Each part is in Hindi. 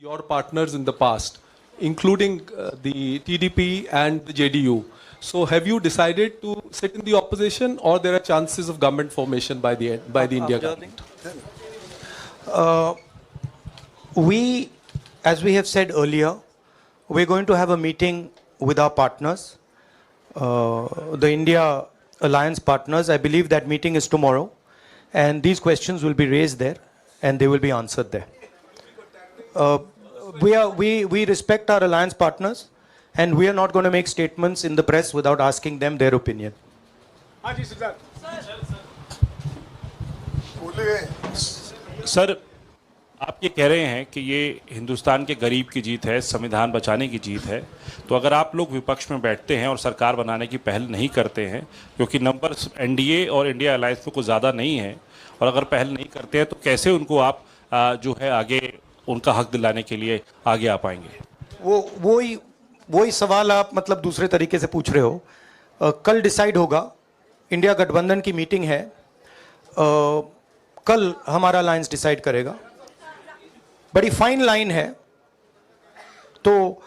your partners in the past, including the TDP and the JDU. So have you decided to sit in the opposition, or there are chances of government formation by the India government? As we have said earlier, we're going to have a meeting with our partners, the India Alliance partners. I believe that meeting is tomorrow, and these questions will be raised there, and they will be answered there. We respect our alliance partners, and we are not going to make statements in the press without asking them their opinion. Sir, आप ये कह रहे हैं कि ये हिंदुस्तान के गरीब की जीत है, संविधान बचाने की जीत है, तो अगर आप लोग विपक्ष में बैठते हैं और सरकार बनाने की पहल नहीं करते हैं, क्योंकि नंबर एनडीए और इंडिया अलायंस में कुछ ज़्यादा नहीं है, और अगर पहल नहीं करते हैं तो कैसे उनको आप जो है आगे उनका हक दिलाने के लिए आगे आ पाएंगे? वही सवाल आप मतलब दूसरे तरीके से पूछ रहे हो. कल डिसाइड होगा. इंडिया गठबंधन की मीटिंग है. कल हमारा अलायंस डिसाइड करेगा. बड़ी फाइन लाइन है, तो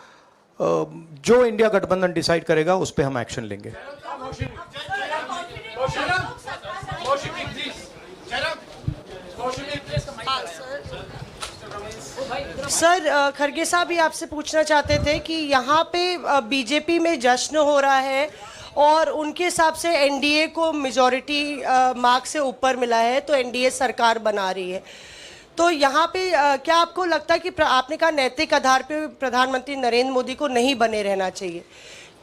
जो इंडिया गठबंधन डिसाइड करेगा उस पे हम एक्शन लेंगे. सर, खरगे साहब ये आपसे पूछना चाहते थे कि यहाँ पे बीजेपी में जश्न हो रहा है और उनके हिसाब से एनडीए को मेजॉरिटी मार्क से ऊपर मिला है, तो एनडीए सरकार बना रही है. तो यहाँ पे क्या आपको लगता है कि आपने कहा नैतिक आधार पे प्रधानमंत्री नरेंद्र मोदी को नहीं बने रहना चाहिए,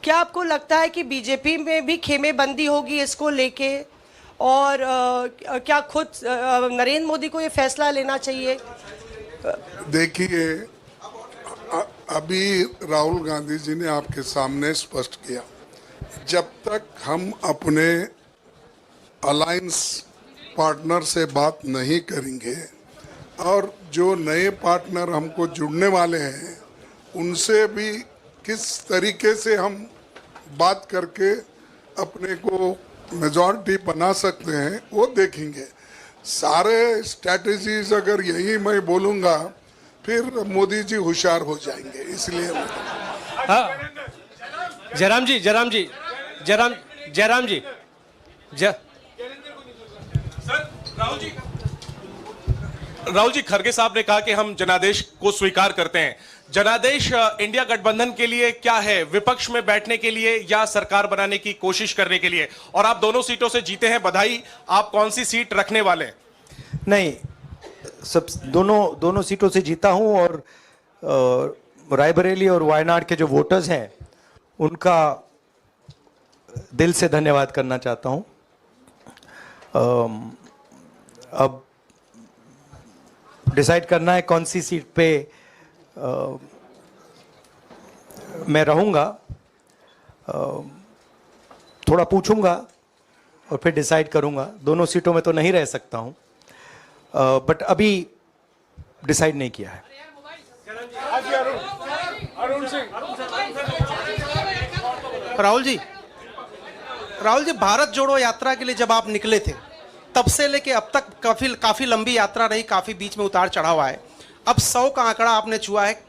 क्या आपको लगता है कि बीजेपी में भी खेमेबंदी होगी इसको लेके, और क्या खुद नरेंद्र मोदी को ये फैसला लेना चाहिए? देखिए, अभी राहुल गांधी जी ने आपके सामने स्पष्ट किया, जब तक हम अपने अलायंस पार्टनर से बात नहीं करेंगे और जो नए पार्टनर हमको जुड़ने वाले हैं उनसे भी किस तरीके से हम बात करके अपने को मेजॉरिटी बना सकते हैं वो देखेंगे. सारे स्ट्रैटेजीज अगर यही मैं बोलूँगा फिर मोदी जी होशियार हो जाएंगे. इसलिए जयराम जी राहुल जी, खरगे साहब ने कहा कि हम जनादेश को स्वीकार करते हैं. जनादेश इंडिया गठबंधन के लिए क्या है? विपक्ष में बैठने के लिए या सरकार बनाने की कोशिश करने के लिए? और आप दोनों सीटों से जीते हैं, बधाई. आप कौन सी सीट रखने वाले हैं? नहीं, सब दोनों सीटों से जीता हूं, और रायबरेली और वायनाड के जो वोटर्स हैं उनका दिल से धन्यवाद करना चाहता हूं. अब डिसाइड करना है कौन सी सीट पे मैं रहूंगा. थोड़ा पूछूंगा और फिर डिसाइड करूंगा. दोनों सीटों में तो नहीं रह सकता हूं, बट अभी डिसाइड नहीं किया है. राहुल जी, भारत जोड़ो यात्रा के लिए जब आप निकले थे तब से लेके अब तक काफी लंबी यात्रा रही, काफी बीच में उतार चढ़ाव आए. अब 100 का आंकड़ा आपने छुआ है.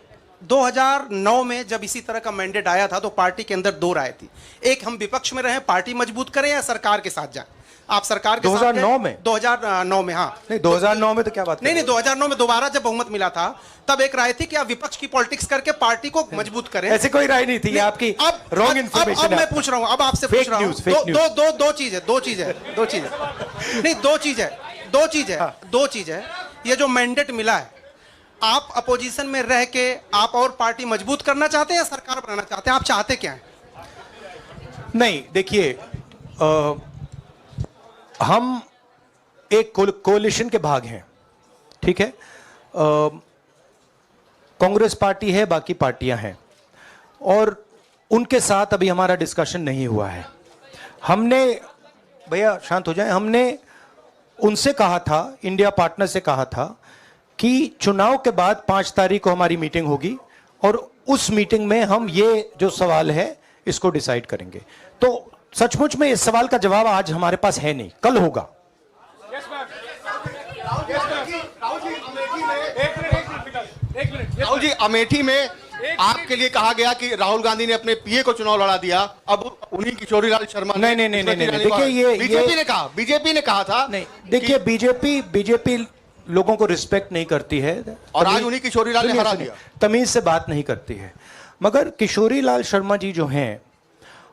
2009 में जब इसी तरह का मैंडेट आया था तो पार्टी के अंदर दो राय थी. एक, हम विपक्ष में रहें, पार्टी मजबूत करें, या सरकार के साथ जाएं. आप सरकार के 2009 में 2009 में हाँ नहीं, 2009 में तो क्या बात नहीं 2009 में दोबारा जब बहुमत मिला था तब एक राय थी कि आप विपक्ष की पॉलिटिक्स करके पार्टी को मजबूत करें. ऐसी कोई राय नहीं थी. आपकी रॉन्ग इंफॉर्मेशन. अब मैं पूछ रहा हूं, अब आपसे पूछ रहा हूं. दो चीज है. ये जो मैंडेट मिला है, आप अपोजिशन में रह के आप और पार्टी मजबूत करना चाहते हैं या सरकार बनाना चाहते हैं? आप चाहते क्या है? नहीं, देखिए, हम एक कोalition के भाग हैं, ठीक है. कांग्रेस पार्टी है, बाकी पार्टियां हैं, और उनके साथ अभी हमारा डिस्कशन नहीं हुआ है. हमने, भैया शांत हो जाए, हमने उनसे कहा था, इंडिया पार्टनर से कहा था कि चुनाव के बाद 5 तारीख को हमारी मीटिंग होगी और उस मीटिंग में हम ये जो सवाल है इसको डिसाइड करेंगे. तो सचमुच में इस सवाल का जवाब आज हमारे पास है नहीं, कल होगा. एक मिनट राहुल जी, अमेठी में आपके लिए कहा गया कि राहुल गांधी ने अपने पीए को चुनाव लड़ा दिया, अब उन्हीं किशोरीलाल शर्मा नहीं, देखिए ये बीजेपी ने कहा था नहीं, देखिए बीजेपी लोगों को रिस्पेक्ट नहीं करती है और आज उन्हीं किशोरीलाल ने हरा दिया। तमीज से बात नहीं करती है। मगर किशोरीलाल शर्मा जी जो हैं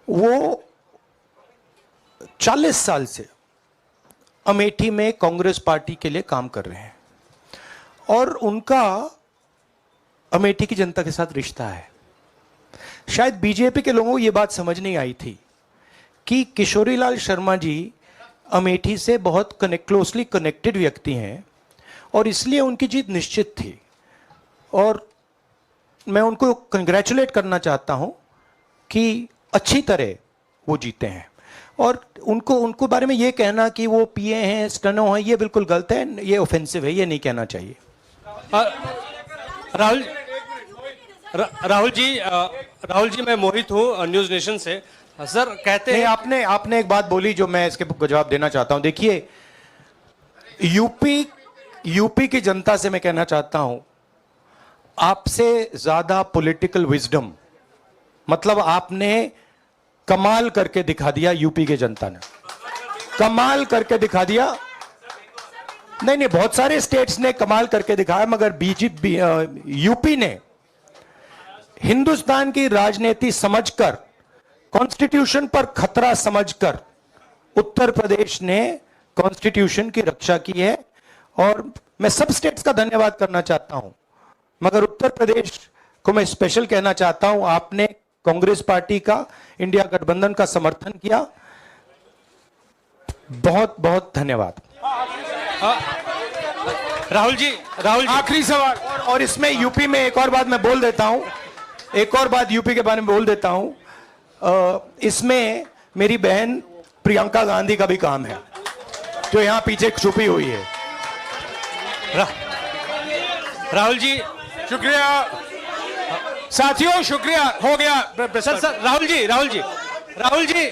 वो 40 साल से अमेठी में कांग्रेस पार्टी के लिए काम कर रहे हैं और उनका अमेठी की जनता के साथ रिश्ता है। शायद बीजेपी के लोगों को यह बात समझ नहीं आई थी कि किशोरीलाल शर्मा जी अमेठी से बहुत क्लोजली कनेक्टेड व्यक्ति हैं और इसलिए उनकी जीत निश्चित थी। और मैं उनको कंग्रेचुलेट करना चाहता हूं कि अच्छी तरह वो जीते हैं। और उनको बारे में ये कहना कि वो पीए हैं, स्टनो हैं, ये बिल्कुल गलत है, ये ऑफेंसिव है, ये नहीं कहना चाहिए। राहुल जी मैं मोहित हूँ न्यूज नेशन से। सर कहते हैं आपने एक बात बोली जो मैं इसके जवाब देना चाहता हूं। देखिए यूपी की जनता से मैं कहना चाहता हूं, आपसे ज्यादा पॉलिटिकल विजडम, मतलब आपने कमाल करके दिखा दिया। यूपी की जनता ने कमाल करके दिखा दिया। नहीं, बहुत सारे स्टेट्स ने कमाल करके दिखाया, मगर बीजेपी यूपी ने हिंदुस्तान की राजनीति समझकर, कॉन्स्टिट्यूशन पर खतरा समझकर उत्तर प्रदेश ने कॉन्स्टिट्यूशन की रक्षा की है। और मैं सब स्टेट्स का धन्यवाद करना चाहता हूं, मगर उत्तर प्रदेश को मैं स्पेशल कहना चाहता हूं, आपने कांग्रेस पार्टी का, इंडिया गठबंधन का समर्थन किया। बहुत बहुत धन्यवाद। राहुल जी आखिरी सवाल। और इसमें यूपी में एक और बात मैं बोल देता हूं, एक और बात यूपी के बारे में बोल देता हूं। इसमें मेरी बहन प्रियंका गांधी का भी काम है, जो यहां पीछे छुपी हुई है। राहुल जी शुक्रिया साथियों, शुक्रिया। हो गया सर राहुल जी